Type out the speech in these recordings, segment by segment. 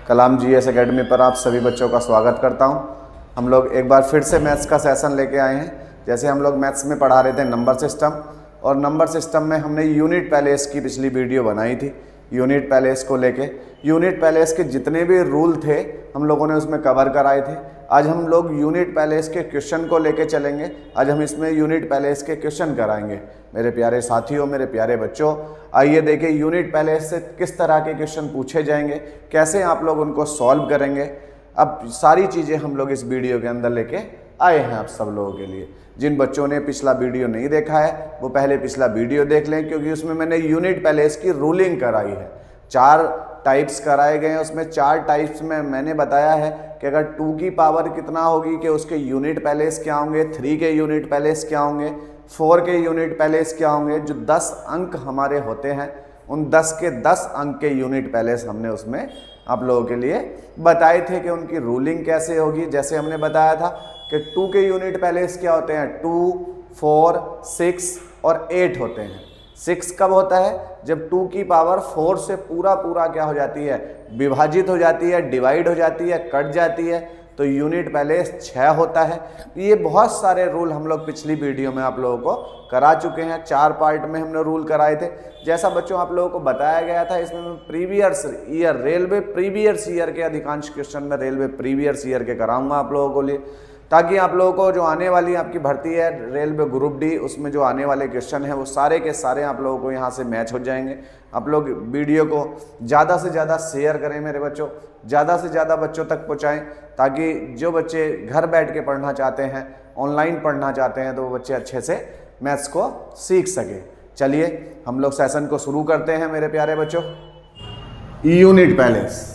कलाम GS academy पर आप सभी बच्चों का स्वागत करता हूं। हम लोग एक बार फिर से मैथ्स का सेशन लेके आए हैं। जैसे हम लोग मैथ्स में पढ़ा रहे थे नंबर सिस्टम, और नंबर सिस्टम में हमने यूनिट पैलेस की पिछली वीडियो बनाई थी। यूनिट पैलेस को लेके यूनिट पैलेस के जितने भी रूल थे हम लोगों ने उसमें कवर कराए थे। आज हम लोग यूनिट पैलेस के क्वेश्चन को लेके चलेंगे। आज हम इसमें यूनिट पैलेस के क्वेश्चन कराएंगे। मेरे प्यारे साथियों, मेरे प्यारे बच्चों, आइए देखें यूनिट पैलेस से किस तरह के क्वेश्चन पूछे जाएंगे, कैसे आप लोग उनको सॉल्व करेंगे। अब सारी चीज़ें हम लोग इस वीडियो के अंदर लेके आए हैं आप सब लोगों के लिए। जिन बच्चों ने पिछला वीडियो नहीं देखा है वो पहले पिछला वीडियो देख लें, क्योंकि उसमें मैंने यूनिट पैलेस की रूलिंग कराई है। 4 टाइप्स कराए गए हैं। उसमें 4 टाइप्स में मैंने बताया है कि अगर 2 की पावर कितना होगी कि उसके यूनिट पैलेस क्या होंगे, 3 के यूनिट पैलेस क्या होंगे, 4 के यूनिट पैलेस क्या होंगे। जो 10 अंक हमारे होते हैं उन 10 के 10 अंक के यूनिट पैलेस हमने उसमें आप लोगों के लिए बताए थे कि उनकी रूलिंग कैसे होगी। जैसे हमने बताया था कि 2 के यूनिट पैलेस क्या होते हैं, 2, 4, 6 और 8 होते हैं। 6 कब होता है, जब 2 की पावर 4 से पूरा क्या हो जाती है, विभाजित हो जाती है, डिवाइड हो जाती है, कट जाती है, तो यूनिट पैलेस 6 होता है। ये बहुत सारे रूल हम लोग पिछली वीडियो में आप लोगों को करा चुके हैं। 4 पार्ट में हमने रूल कराए थे। जैसा बच्चों आप लोगों को बताया गया था, इसमें मैं previous year, railway previous year के अधिकांश क्वेश्चन में रेलवे प्रीवियस ईयर के कराऊंगा आप लोगों को लिए, ताकि आप लोगों को जो आने वाली आपकी भर्ती है रेलवे ग्रुप डी, उसमें जो आने वाले क्वेश्चन हैं वो सारे के सारे आप लोगों को यहाँ से मैच हो जाएंगे। आप लोग वीडियो को ज़्यादा से ज़्यादा शेयर करें मेरे बच्चों, ज़्यादा से ज़्यादा बच्चों तक पहुँचाएँ, ताकि जो बच्चे घर बैठ के पढ़ना चाहते हैं, ऑनलाइन पढ़ना चाहते हैं, तो वो बच्चे अच्छे से मैथ्स को सीख सकें। चलिए हम लोग सेशन को शुरू करते हैं मेरे प्यारे बच्चों। Unit palace.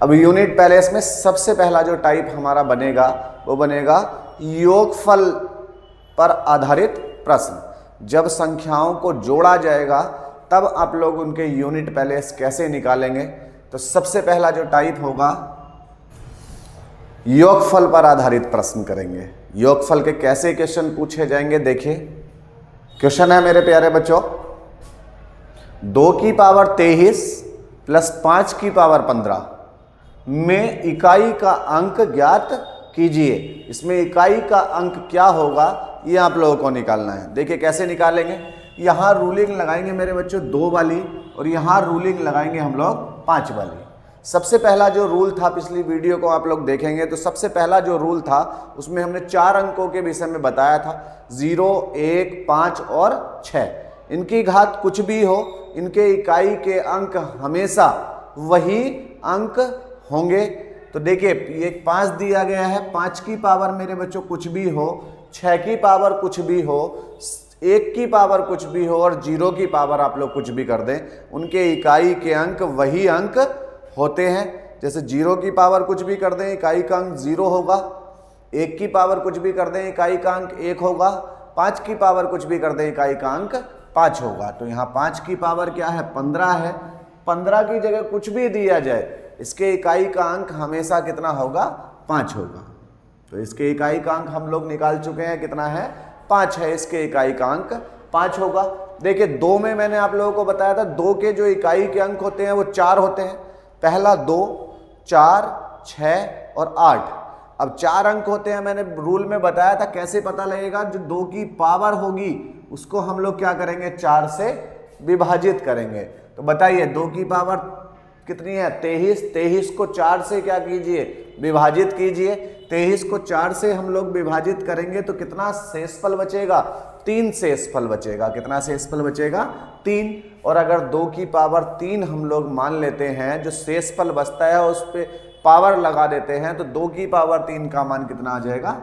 अब यूनिट पैलेस में सबसे पहला जो टाइप हमारा बनेगा वो बनेगा योगफल पर आधारित प्रश्न। जब संख्याओं को जोड़ा जाएगा तब आप लोग उनके यूनिट पैलेस कैसे निकालेंगे। तो सबसे पहला जो टाइप होगा योगफल पर आधारित प्रश्न करेंगे। योगफल के कैसे क्वेश्चन पूछे जाएंगे, देखिए क्वेश्चन है मेरे प्यारे बच्चों, 2 की पावर 23 प्लस 5 की पावर 15 में इकाई का अंक ज्ञात कीजिए। इसमें इकाई का अंक क्या होगा ये आप लोगों को निकालना है। देखिए कैसे निकालेंगे। यहाँ रूलिंग लगाएंगे मेरे बच्चों 2 वाली, और यहाँ रूलिंग लगाएंगे हम लोग 5 वाली। सबसे पहला जो रूल था, पिछली वीडियो को आप लोग देखेंगे तो सबसे पहला जो रूल था उसमें हमने 4 अंकों के विषय में बताया था, 0, 1, 5 और 6। इनकी घात कुछ भी हो, इनके इकाई के अंक हमेशा वही अंक होंगे। तो देखिए ये 5 दिया गया है, 5 की पावर मेरे बच्चों कुछ भी हो, 6 की पावर कुछ भी हो, 1 की पावर कुछ भी हो और 0 की पावर आप लोग कुछ भी कर दें, उनके इकाई के अंक वही अंक होते हैं। जैसे 0 की पावर कुछ भी कर दें, इकाई का अंक 0 होगा। 1 की पावर कुछ भी कर दें, इकाई का अंक 1 होगा। 5 की पावर कुछ भी कर दें, इकाई का अंक 5 होगा। तो यहाँ 5 की पावर क्या है, 15 है। 15 की जगह कुछ भी दिया जाए, इसके इकाई का अंक हमेशा कितना होगा, 5 होगा। तो इसके इकाई का अंक हम लोग निकाल चुके हैं, कितना है, 5 है। इसके इकाई का अंक 5 होगा। देखिए 2 में मैंने आप लोगों को बताया था 2 के जो इकाई के अंक होते हैं वो 4 होते हैं। पहला 2, 4, 6 और 8। अब 4 अंक होते हैं, मैंने रूल में बताया था कैसे पता लगेगा। जो 2 की पावर होगी उसको हम लोग क्या करेंगे, 4 से विभाजित करेंगे। तो बताइए 2 की पावर कितनी है, 23। 23 को 4 से क्या कीजिए, विभाजित कीजिए। 23 को 4 से हम लोग विभाजित करेंगे तो कितना शेषफल बचेगा, 3 शेषफल बचेगा। कितना शेषफल बचेगा, 3। और अगर 2 की पावर 3 हम लोग मान लेते हैं, जो शेषफल बचता है उस पर पावर लगा देते हैं, तो 2 की पावर 3 का मान कितना आ जाएगा,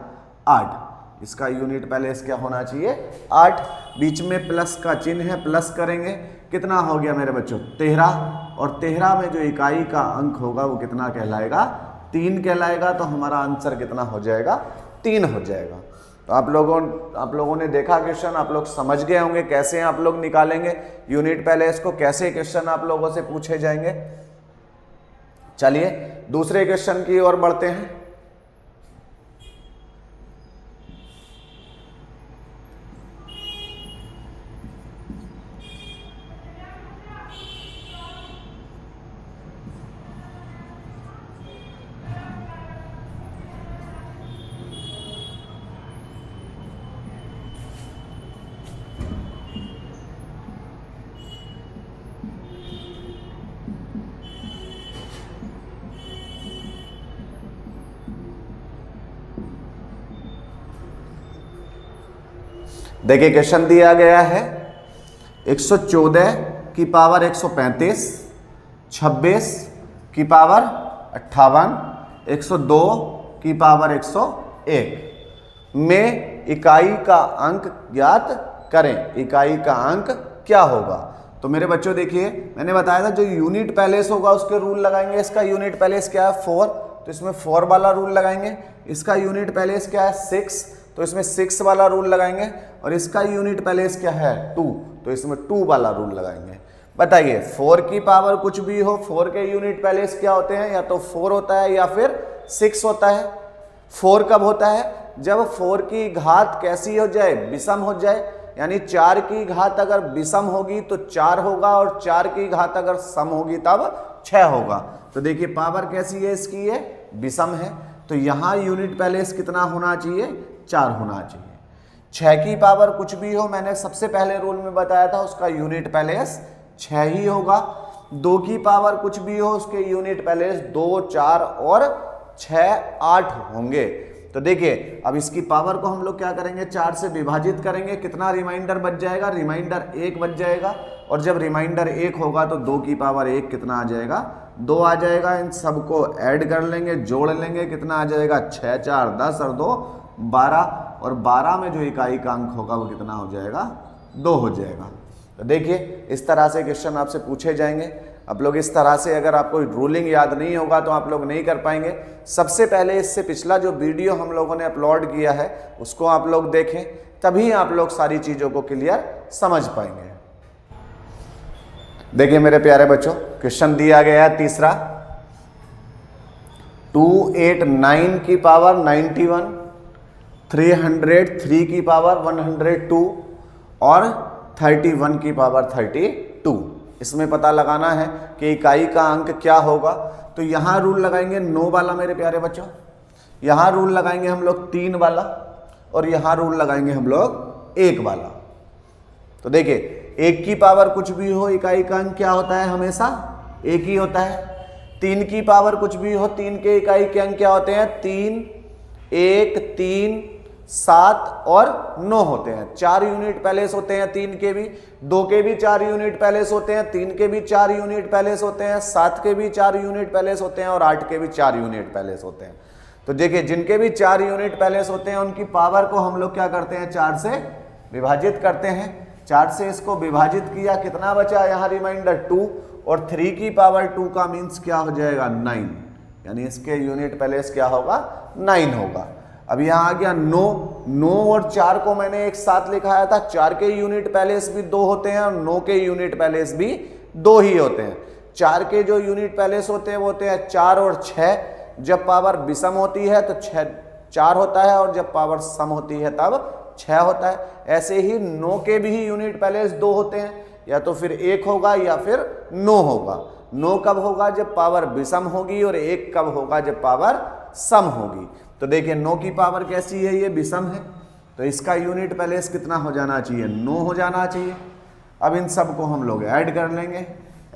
8। इसका यूनिट पैलेस क्या होना चाहिए, 8। बीच में प्लस का चिन्ह है, प्लस करेंगे, कितना हो गया मेरे बच्चों, 13। और 13 में जो इकाई का अंक होगा वो कितना कहलाएगा, 3 कहलाएगा। तो हमारा आंसर कितना हो जाएगा, 3 हो जाएगा। तो आप लोगों ने देखा क्वेश्चन, आप लोग समझ गए होंगे कैसे आप लोग निकालेंगे यूनिट पैलेस को, कैसे क्वेश्चन आप लोगों से पूछे जाएंगे। चलिए दूसरे क्वेश्चन की ओर बढ़ते हैं। देखिए क्वेश्चन दिया गया है 114 की पावर 135, 26 की पावर 58, 102 की पावर 101 में इकाई का अंक ज्ञात करें। इकाई का अंक क्या होगा? तो मेरे बच्चों देखिए, मैंने बताया था जो यूनिट पैलेस होगा उसके रूल लगाएंगे। इसका यूनिट पैलेस क्या है? 4, तो इसमें 4 वाला रूल लगाएंगे। इसका यूनिट पैलेस क्या है? 6, तो इसमें 6 वाला रूल लगाएंगे। और इसका यूनिट पैलेस क्या है? 2, तो इसमें 2 वाला रूल लगाएंगे। बताइए 4 की पावर कुछ भी हो, 4 के यूनिट पैलेस क्या होते हैं? या तो 4 होता है या फिर 6 होता है। 4 कब होता है? जब 4 की घात कैसी हो जाए? विषम हो जाए। यानी 4 की घात अगर विषम होगी तो 4 होगा, और 4 की घात अगर सम होगी तब 6 होगा। तो देखिए पावर कैसी है इसकी? ये विषम है। तो यहाँ यूनिट पैलेस कितना होना चाहिए? 4 होना चाहिए। 6 की पावर कुछ भी हो, मैंने सबसे पहले रूल में बताया था, उसका यूनिट पैलेस 6 ही होगा। 2 की पावर कुछ भी हो, उसके यूनिट पैलेस 2, 4 और 6, 8 होंगे। तो देखिए अब इसकी पावर को हम लोग क्या करेंगे? 4 से विभाजित करेंगे। कितना रिमाइंडर बच जाएगा? रिमाइंडर 1 बच जाएगा। और जब रिमाइंडर 1 होगा तो 2 की पावर 1 कितना आ जाएगा? 2 आ जाएगा। इन सबको ऐड कर लेंगे, जोड़ लेंगे, कितना आ जाएगा? 6, 4, 10 और 2 12। और 12 में जो इकाई का अंक होगा वो कितना हो जाएगा? 2 हो जाएगा। तो देखिए इस तरह से क्वेश्चन आपसे पूछे जाएंगे। आप लोग इस तरह से, अगर आपको रूलिंग याद नहीं होगा तो आप लोग नहीं कर पाएंगे। सबसे पहले इससे पिछला जो वीडियो हम लोगों ने अपलोड किया है उसको आप लोग देखें, तभी आप लोग सारी चीज़ों को क्लियर समझ पाएंगे। देखिए मेरे प्यारे बच्चों, क्वेश्चन दिया गया है तीसरा, 289 की पावर 91, 303 की पावर 102 और 31 की पावर 32। इसमें पता लगाना है कि इकाई का अंक क्या होगा। तो यहाँ रूल लगाएंगे 9 वाला मेरे प्यारे बच्चों, यहाँ रूल लगाएंगे हम लोग 3 वाला, और यहाँ रूल लगाएंगे हम लोग 1 वाला। तो देखिए 1 की पावर कुछ भी हो, इकाई का अंक क्या होता है? हमेशा 1 ही होता है। 3 की पावर कुछ भी हो, 3 के इकाई के अंक क्या होते हैं? 3, 1, 3, 7 और 9 होते हैं। 4 यूनिट पैलेस होते हैं 3 के भी, 2 के भी 4 यूनिट पैलेस होते हैं, 3 के भी 4 यूनिट पैलेस होते हैं, 7 के भी 4 यूनिट पैलेस होते हैं और 8 के भी 4 यूनिट पैलेस होते हैं। तो देखिए जिनके भी 4 यूनिट पैलेस होते हैं उनकी पावर को हम लोग क्या करते हैं? 4 से विभाजित करते हैं। 4 से इसको विभाजित किया, कितना बचा? यहाँ रिमाइंडर 2, और 3 की पावर 2 का मीन्स क्या हो जाएगा? 9। यानी इसके यूनिट पैलेस क्या होगा? 9 होगा। अब यहाँ आ गया 9 और 4 को मैंने एक साथ लिखाया था। 4 के यूनिट पैलेस भी 2 होते हैं और 9 के यूनिट पैलेस भी 2 ही होते हैं। 4 के जो यूनिट पैलेस होते हैं वो होते हैं 4 और 6। जब पावर विषम होती है तो 4 होता है, और जब पावर सम होती है तब 6 होता है। ऐसे ही 9 के भी यूनिट पैलेस 2 होते हैं, या तो फिर 1 होगा या फिर 9 होगा। 9 कब होगा? जब पावर विषम होगी, और 1 कब होगा? जब पावर सम होगी। तो देखिए 9 की पावर कैसी है? ये विषम है, तो इसका यूनिट पैलेस कितना हो जाना चाहिए? 9 हो जाना चाहिए। अब इन सब को हम लोग ऐड कर लेंगे।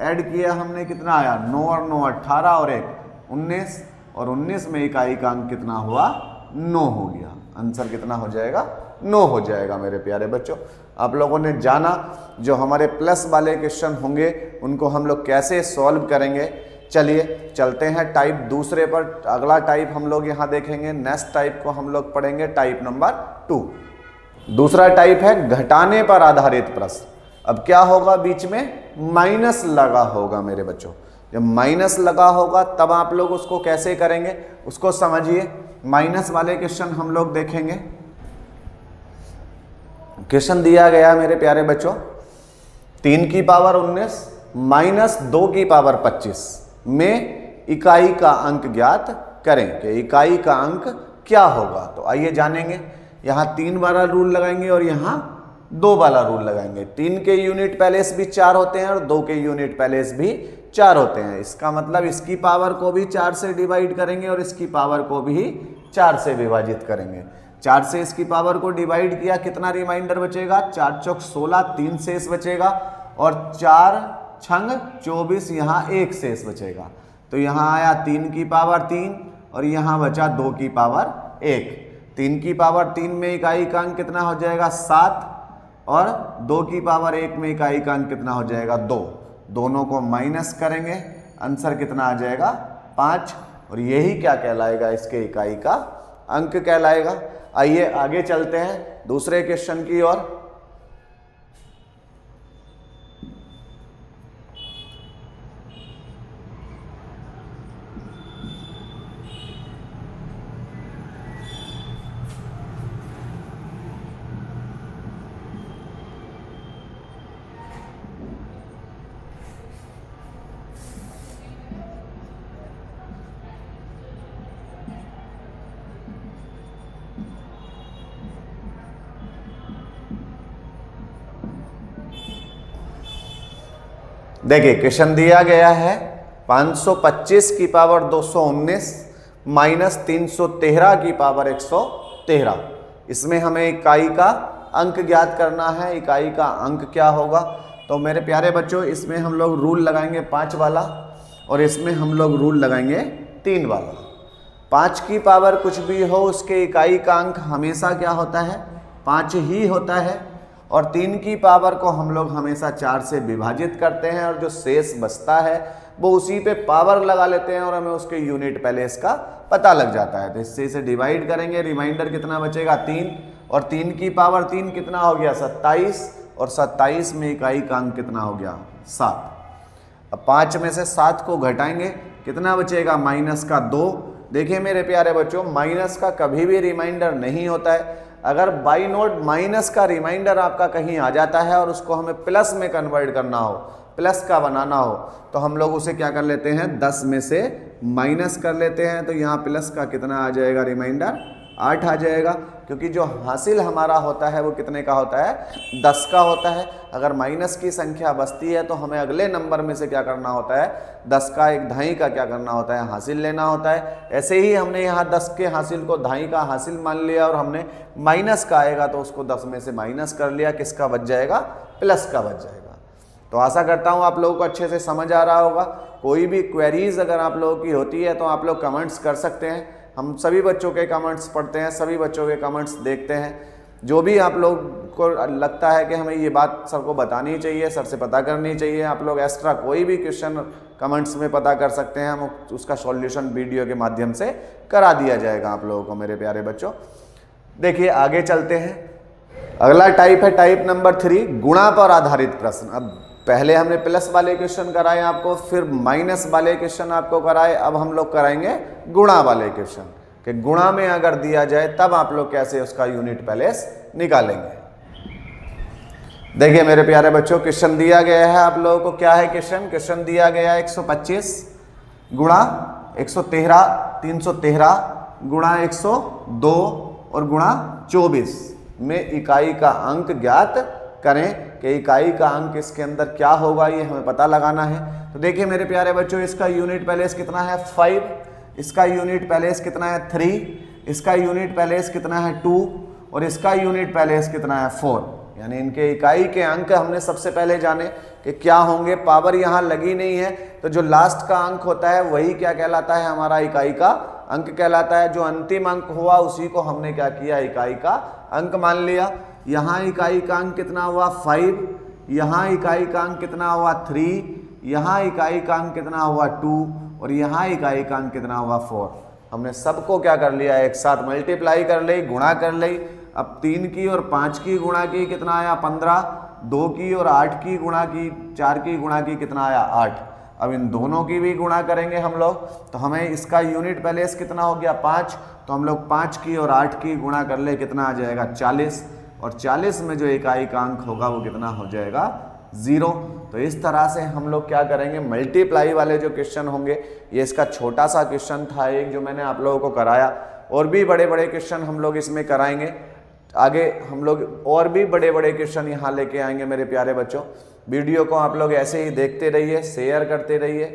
ऐड किया हमने, कितना आया? 9 और 9 18 और 1 19, और 19 में इकाई का अंक कितना हुआ? 9 हो गया। आंसर कितना हो जाएगा? 9 हो जाएगा मेरे प्यारे बच्चों। आप लोगों ने जाना जो हमारे प्लस वाले क्वेश्चन होंगे उनको हम लोग कैसे सॉल्व करेंगे। चलिए चलते हैं टाइप दूसरे पर। अगला टाइप हम लोग यहाँ देखेंगे। नेक्स्ट टाइप को हम लोग पढ़ेंगे टाइप नंबर 2। दूसरा टाइप है घटाने पर आधारित प्रश्न। अब क्या होगा? बीच में माइनस लगा होगा मेरे बच्चों। जब माइनस लगा होगा तब आप लोग उसको कैसे करेंगे उसको समझिए। माइनस वाले क्वेश्चन हम लोग देखेंगे। क्वेश्चन दिया गया मेरे प्यारे बच्चों, 3 की पावर 19 माइनस 2 की पावर 25 में इकाई का अंक ज्ञात करें कि इकाई का अंक क्या होगा। तो आइए जानेंगे। यहाँ 3 वाला रूल लगाएंगे और यहाँ 2 वाला रूल लगाएंगे। 3 के यूनिट पैलेस भी 4 होते हैं और 2 के यूनिट पैलेस भी 4 होते हैं। इसका मतलब इसकी पावर को भी 4 से डिवाइड करेंगे और इसकी पावर को भी 4 से विभाजित करेंगे। 4 से इसकी पावर को डिवाइड किया, कितना रिमाइंडर बचेगा? 4 चौक 16, 3 शेष बचेगा, और 4 छंग 24, यहाँ 1 शेष बचेगा। तो यहाँ आया 3 की पावर 3 और यहाँ बचा 2 की पावर 1। 3 की पावर 3 में इकाई का अंक कितना हो जाएगा? 7, और 2 की पावर 1 में इकाई का अंक कितना हो जाएगा 2, दोनों को माइनस करेंगे, आंसर कितना आ जाएगा 5, और यही क्या कहलाएगा, इसके इकाई का अंक कहलाएगा। आइए आगे चलते हैं दूसरे क्वेश्चन की ओर। देखिए क्वेश्चन दिया गया है 525 की पावर 219 माइनस 313 की पावर 113। इसमें हमें इकाई का अंक ज्ञात करना है। इकाई का अंक क्या होगा? तो मेरे प्यारे बच्चों, इसमें हम लोग रूल लगाएंगे 5 वाला और इसमें हम लोग रूल लगाएंगे 3 वाला। 5 की पावर कुछ भी हो उसके इकाई का अंक हमेशा क्या होता है? 5 ही होता है। और 3 की पावर को हम लोग हमेशा 4 से विभाजित करते हैं और जो शेष बचता है वो उसी पे पावर लगा लेते हैं और हमें उसके यूनिट प्लेस का पता लग जाता है। तो इससे इसे डिवाइड करेंगे, रिमाइंडर कितना बचेगा 3, और 3 की पावर 3 कितना हो गया 27, और 27 में इकाई का अंक कितना हो गया 7। अब 5 में से 7 को घटाएंगे, कितना बचेगा माइनस का 2। देखिए मेरे प्यारे बच्चों, माइनस का कभी भी रिमाइंडर नहीं होता है। अगर बाई नोट माइनस का रिमाइंडर आपका कहीं आ जाता है और उसको हमें प्लस में कन्वर्ट करना हो, प्लस का बनाना हो, तो हम लोग उसे क्या कर लेते हैं 10 में से माइनस कर लेते हैं। तो यहाँ प्लस का कितना आ जाएगा रिमाइंडर 8 आ जाएगा, क्योंकि जो हासिल हमारा होता है वो कितने का होता है 10 का होता है। अगर माइनस की संख्या बचती है तो हमें अगले नंबर में से क्या करना होता है 10 का 1/2 का क्या करना होता है हासिल लेना होता है। ऐसे ही हमने यहाँ 10 के हासिल को 2.5 का हासिल मान लिया और हमने माइनस का आएगा तो उसको 10 में से माइनस कर लिया, किसका बच जाएगा प्लस का बच जाएगा। तो आशा करता हूँ आप लोगों को अच्छे से समझ आ रहा होगा। कोई भी क्वेरीज अगर आप लोगों की होती है तो आप लोग कमेंट्स कर सकते हैं। हम सभी बच्चों के कमेंट्स पढ़ते हैं, सभी बच्चों के कमेंट्स देखते हैं। जो भी आप लोग को लगता है कि हमें ये बात सर को बतानी चाहिए, सर से पता करनी चाहिए, आप लोग एक्स्ट्रा कोई भी क्वेश्चन कमेंट्स में पता कर सकते हैं। हम उसका सॉल्यूशन वीडियो के माध्यम से करा दिया जाएगा आप लोगों को मेरे प्यारे बच्चों। देखिए आगे चलते हैं। अगला टाइप है टाइप नंबर 3, गुणा पर आधारित प्रश्न। अब पहले हमने प्लस वाले क्वेश्चन कराए आपको, फिर माइनस वाले क्वेश्चन आपको कराए, अब हम लोग कराएंगे गुणा वाले क्वेश्चन कि गुणा में अगर दिया जाए तब आप लोग कैसे उसका यूनिट प्लेस निकालेंगे। देखिए मेरे प्यारे बच्चों, क्वेश्चन दिया गया है आप लोगों को। क्या है क्वेश्चन? क्वेश्चन दिया गया 125 गुणा 113 313 गुणा 102 और गुणा 24 में इकाई का अंक ज्ञात करें कि इकाई का अंक इसके अंदर क्या होगा, ये हमें पता लगाना है। तो देखिए मेरे प्यारे बच्चों, इसका यूनिट प्लेस कितना है 5, इसका यूनिट प्लेस कितना है 3, इसका यूनिट प्लेस कितना है 2 और इसका यूनिट प्लेस कितना है 4। यानी इनके इकाई के अंक हमने सबसे पहले जाने कि क्या होंगे। पावर यहाँ लगी नहीं है तो जो लास्ट का अंक होता है वही क्या कहलाता है हमारा इकाई का अंक कहलाता है। जो अंतिम अंक हुआ उसी को हमने क्या किया इकाई का अंक मान लिया। यहाँ इकाई का अंक कितना हुआ 5, यहाँ इकाई का अंक कितना हुआ 3, यहाँ इकाई का अंक कितना हुआ 2 और यहाँ इकाई का अंक कितना हुआ 4। हमने सबको क्या कर लिया एक साथ मल्टीप्लाई कर ली, गुणा कर ली। अब 3 की और 5 की गुणा की कितना आया 15, 2 की और 8 की गुणा की, 4 की गुणा की कितना आया 8। अब इन दोनों की भी गुणा करेंगे हम लोग तो हमें इसका यूनिट प्लेस कितना हो गया 5। तो हम लोग 5 की और 8 की गुणा कर ले कितना आ जाएगा 40 और 40 में जो इकाई का अंक होगा वो कितना हो जाएगा 0। तो इस तरह से हम लोग क्या करेंगे मल्टीप्लाई वाले जो क्वेश्चन होंगे, ये इसका छोटा सा क्वेश्चन था एक जो मैंने आप लोगों को कराया। और भी बड़े बड़े क्वेश्चन हम लोग इसमें कराएंगे आगे। हम लोग और भी बड़े बड़े क्वेश्चन यहाँ लेके आएंगे मेरे प्यारे बच्चों। वीडियो को आप लोग ऐसे ही देखते रहिए, शेयर करते रहिए,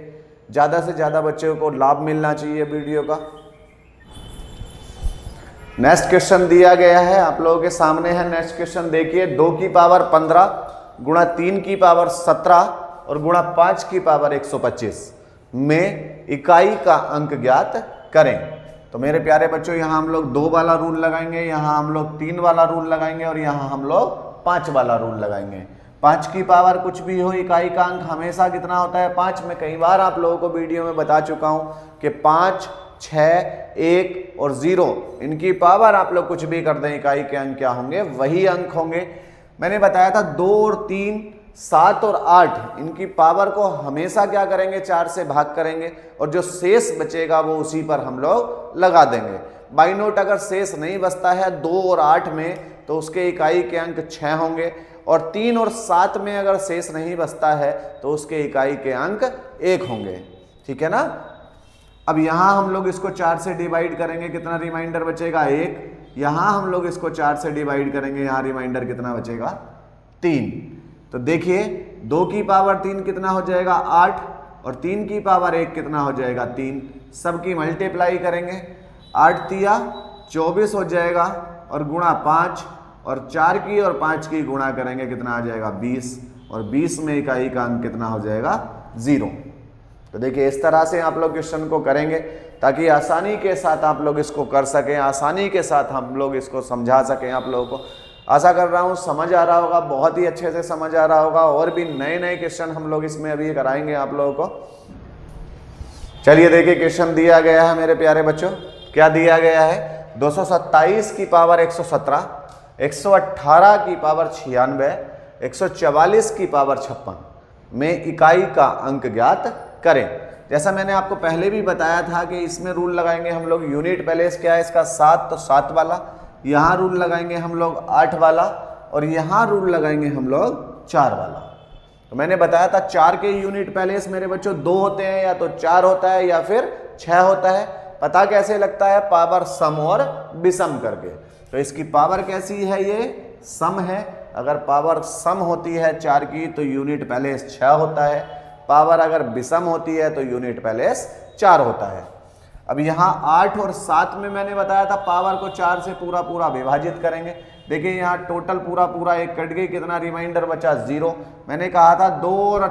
ज़्यादा से ज़्यादा बच्चों को लाभ मिलना चाहिए वीडियो का। नेक्स्ट क्वेश्चन दिया गया है आप लोगों के सामने है। नेक्स्ट क्वेश्चन देखिए, 2 की पावर 15 गुणा 3 की पावर 17 और गुणा 5 की पावर 125 में इकाई का अंक ज्ञात करें। तो मेरे प्यारे बच्चों यहाँ हम लोग 2 वाला रूल लगाएंगे, यहाँ हम लोग 3 वाला रूल लगाएंगे और यहाँ हम लोग 5 वाला रूल लगाएंगे। 5 की पावर कुछ भी हो, इकाई का अंक हमेशा कितना होता है 5। मैं कई बार आप लोगों को वीडियो में बता चुका हूं कि 5, 6, 1 और 0 इनकी पावर आप लोग कुछ भी कर दें, इकाई के अंक क्या होंगे, वही अंक होंगे। मैंने बताया था 2 और 3, 7 और 8 इनकी पावर को हमेशा क्या करेंगे 4 से भाग करेंगे और जो शेष बचेगा वो उसी पर हम लोग लगा देंगे। बाई नोट अगर शेष नहीं बचता है 2 और 8 में तो उसके इकाई के अंक 6 होंगे और 3 और 7 में अगर शेष नहीं बचता है तो उसके इकाई के अंक 1 होंगे। ठीक है ना। अब यहां हम लोग इसको 4 से डिवाइड करेंगे, कितना रिमाइंडर बचेगा 1। यहां हम लोग इसको 4 से डिवाइड करेंगे, यहां रिमाइंडर कितना बचेगा 3। तो देखिए 2 की पावर 3 कितना हो जाएगा 8 और 3 की पावर 1 कितना हो जाएगा 3। सबकी मल्टीप्लाई करेंगे, 8 तिया 24 हो जाएगा और गुणा 5 और 4 की और 5 की गुणा करेंगे कितना आ जाएगा 20 और 20 में इकाई का अंक कितना हो जाएगा 0। तो देखिए इस तरह से आप लोग क्वेश्चन को करेंगे ताकि आसानी के साथ आप लोग इसको कर सकें, आसानी के साथ हम लोग इसको समझा सकें आप लोगों को। आशा कर रहा हूँ समझ आ रहा होगा, बहुत ही अच्छे से समझ आ रहा होगा। और भी नए नए क्वेश्चन हम लोग इसमें अभी कराएंगे आप लोगों को। चलिए देखिए क्वेश्चन दिया गया है मेरे प्यारे बच्चों, क्या दिया गया है 227 की पावर 117, 118 की पावर 96, 144 की पावर 56 में इकाई का अंक ज्ञात करें। जैसा मैंने आपको पहले भी बताया था कि इसमें रूल लगाएंगे हम लोग यूनिट पैलेस क्या है इसका 7, तो 7 वाला। यहाँ रूल लगाएंगे हम लोग 8 वाला और यहाँ रूल लगाएंगे हम लोग 4 वाला। तो मैंने बताया था 4 के यूनिट पैलेस मेरे बच्चों 2 होते हैं, या तो 4 होता है या फिर 6 होता है। पता कैसे लगता है, पावर सम और विषम करके। तो इसकी पावर कैसी है, ये सम है। अगर पावर सम होती है 4 की तो यूनिट पैलेस 6 होता है, पावर अगर विषम होती है तो यूनिट पैलेस 4 होता है। अब यहाँ 8 और 7 में मैंने बताया था पावर को 4 से पूरा पूरा विभाजित करेंगे। देखिए यहाँ टोटल पूरा पूरा 1 कट गई, कितना रिमाइंडर बचा 0। मैंने कहा था 2 और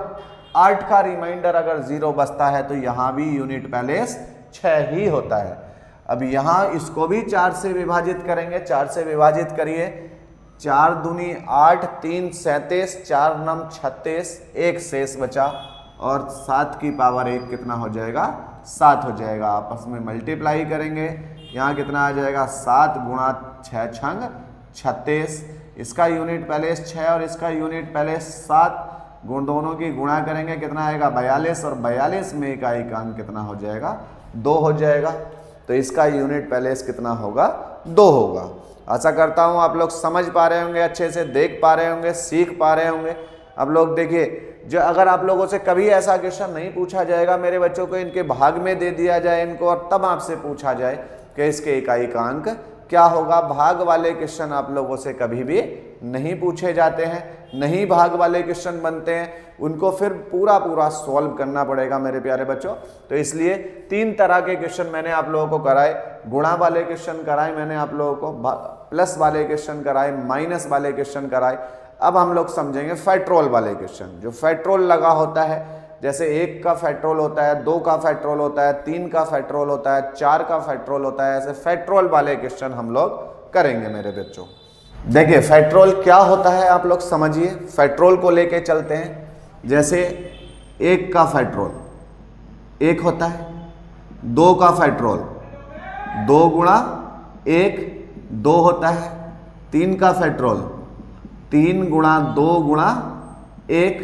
8 का रिमाइंडर अगर 0 बचता है तो यहाँ भी यूनिट पैलेस 6 ही होता है। अब यहाँ इसको भी 4 से विभाजित करेंगे, 4 से विभाजित करिए, 4 दूनी 8, 3 37, 4 नम 36, 1 शेष बचा और 7 की पावर 1 कितना हो जाएगा 7 हो जाएगा। आपस में मल्टीप्लाई करेंगे, यहाँ कितना आ जाएगा 7 गुणा 6 छंग 36। इसका यूनिट पैलेस 6 और इसका यूनिट पैलेस 7, गुण दोनों की गुणा करेंगे कितना आएगा 42 और 42 में इकाई का अंक कितना हो जाएगा 2 हो जाएगा। तो इसका यूनिट पैलेस कितना होगा 2 होगा। आशा करता हूँ आप लोग समझ पा रहे होंगे, अच्छे से देख पा रहे होंगे, सीख पा रहे होंगे। अब लोग देखिए, जो अगर आप लोगों से कभी ऐसा क्वेश्चन नहीं पूछा जाएगा मेरे बच्चों को, इनके भाग में दे दिया जाए इनको और तब आपसे पूछा जाए कि इसके इकाई का अंक क्या होगा, भाग वाले क्वेश्चन आप लोगों से कभी भी नहीं पूछे जाते हैं, नहीं भाग वाले क्वेश्चन बनते हैं, उनको फिर पूरा पूरा सॉल्व करना पड़ेगा मेरे प्यारे बच्चों। तो इसलिए 3 तरह के क्वेश्चन मैंने आप लोगों को कराए, गुणा वाले क्वेश्चन कराए मैंने आप लोगों को, प्लस वाले क्वेश्चन कराए, माइनस वाले क्वेश्चन कराए। अब हम लोग समझेंगे फेट्रोल वाले क्वेश्चन। जो फेट्रोल लगा होता है, जैसे 1 का फेट्रोल होता है, 2 का फेट्रोल होता है, 3 का फेट्रोल होता है, 4 का फेट्रोल होता है, ऐसे फेट्रोल वाले क्वेश्चन हम लोग करेंगे मेरे बच्चों। देखिए फेट्रोल क्या होता है आप लोग समझिए, फेट्रोल को लेके चलते हैं। जैसे 1 का फेट्रोल 1 होता है, 2 का फेट्रोल 2 गुणा 1 2 होता है, 3 का फेट्रोल 3 गुणा 2 गुणा 1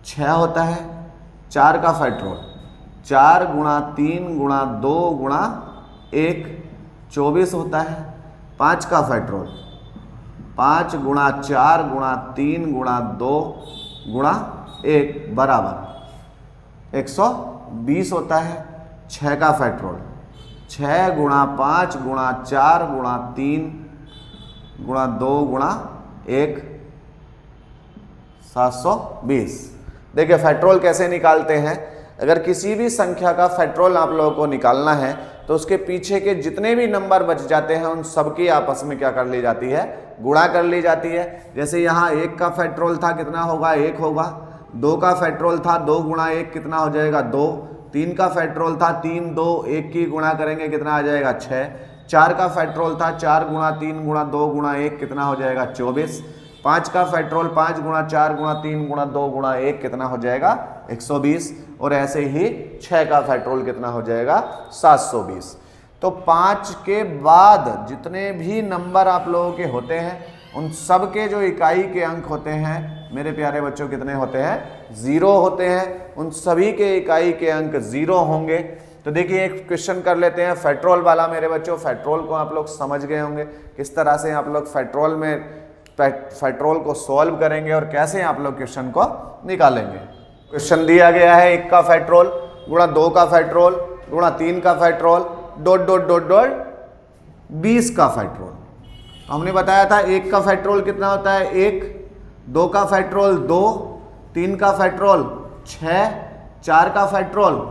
6 होता है, 4 का फेट्रोल 4 गुणा 3 गुणा 2 गुणा 1 24 होता है, 5 का फेट्रोल 5 गुणा 4 गुणा 3 गुणा 2 गुणा 1 बराबर 120 होता है। 6 का फेट्रोल 6 गुणा 5 गुणा 4 गुणा 3 गुणा 2 गुणा 1 720। देखिए फेट्रोल कैसे निकालते हैं, अगर किसी भी संख्या का फेट्रोल आप लोगों को निकालना है तो उसके पीछे के जितने भी नंबर बच जाते हैं उन सबकी आपस में क्या कर ली जाती है, गुणा कर ली जाती है। जैसे यहाँ 1 का फेट्रोल था कितना होगा 1 होगा, 2 का फेट्रोल था 2 गुणा 1 कितना हो जाएगा 2, 3 का फेट्रोल था 3 2 1 की गुणा करेंगे कितना आ जाएगा 6, 4 का फेट्रोल था 4 गुणा 3 गुणा 2 गुणा 1 कितना हो जाएगा 24, 5 का पेट्रोल 5 गुणा 4 गुणा 3 गुणा 2 गुणा 1 कितना हो जाएगा 120, और ऐसे ही 6 का पेट्रोल कितना हो जाएगा 720। तो 5 के बाद जितने भी नंबर आप लोगों के होते हैं उन सब के जो इकाई के अंक होते हैं मेरे प्यारे बच्चों कितने होते हैं 0 होते हैं। उन सभी के इकाई के अंक 0 होंगे। तो देखिए एक क्वेश्चन कर लेते हैं पेट्रोल वाला मेरे बच्चों। पेट्रोल को आप लोग समझ गए होंगे किस तरह से आप लोग पेट्रोल को सॉल्व करेंगे और कैसे आप लोग क्वेश्चन को निकालेंगे। क्वेश्चन दिया गया है 1 का पेट्रोल गुणा 2 का पेट्रोल गुणा 3 का petrol dot dot dot dot 20 का पेट्रोल। तो हमने बताया था 1 का पेट्रोल कितना होता है 1, 2 का पेट्रोल 2, 3 का पेट्रोल 6, 4 का पेट्रोल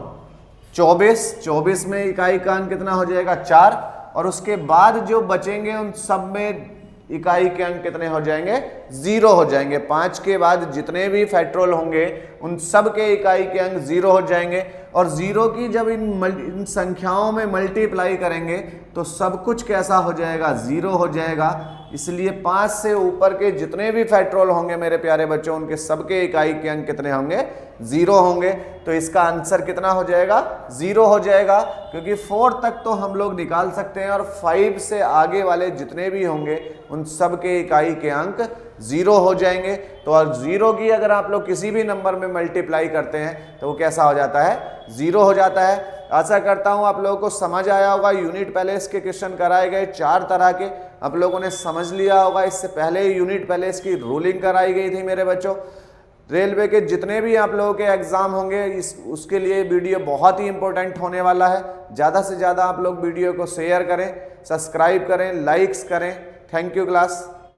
24 में इकाई का अंक कितना हो जाएगा 4, और उसके बाद जो बचेंगे उन सब में इकाई के अंक कितने हो जाएंगे 0 हो जाएंगे। 5 के बाद जितने भी पेट्रोल होंगे उन सब के इकाई के अंक 0 हो जाएंगे, और 0 की जब इन संख्याओं में मल्टीप्लाई करेंगे तो सब कुछ कैसा हो जाएगा 0 हो जाएगा। इसलिए 5 से ऊपर के जितने भी पेट्रोल होंगे मेरे प्यारे बच्चों उनके सबके इकाई के अंक कितने होंगे 0 होंगे। तो इसका आंसर कितना हो जाएगा 0 हो जाएगा, क्योंकि 4 तक तो हम लोग निकाल सकते हैं और 5 से आगे वाले जितने भी होंगे उन सब के इकाई के अंक 0 हो जाएंगे। तो और 0 की अगर आप लोग किसी भी नंबर में मल्टीप्लाई करते हैं तो वो कैसा हो जाता है 0 हो जाता है। आशा करता हूं आप लोगों को समझ आया होगा। यूनिट पैलेस के क्वेश्चन कराए गए 4 तरह के, आप लोगों ने समझ लिया होगा। इससे पहले यूनिट पैलेस की रूलिंग कराई गई थी मेरे बच्चों। रेलवे के जितने भी आप लोगों के एग्जाम होंगे उसके लिए वीडियो बहुत ही इंपॉर्टेंट होने वाला है। ज़्यादा से ज़्यादा आप लोग वीडियो को शेयर करें, सब्सक्राइब करें, लाइक्स करें। Thank you class.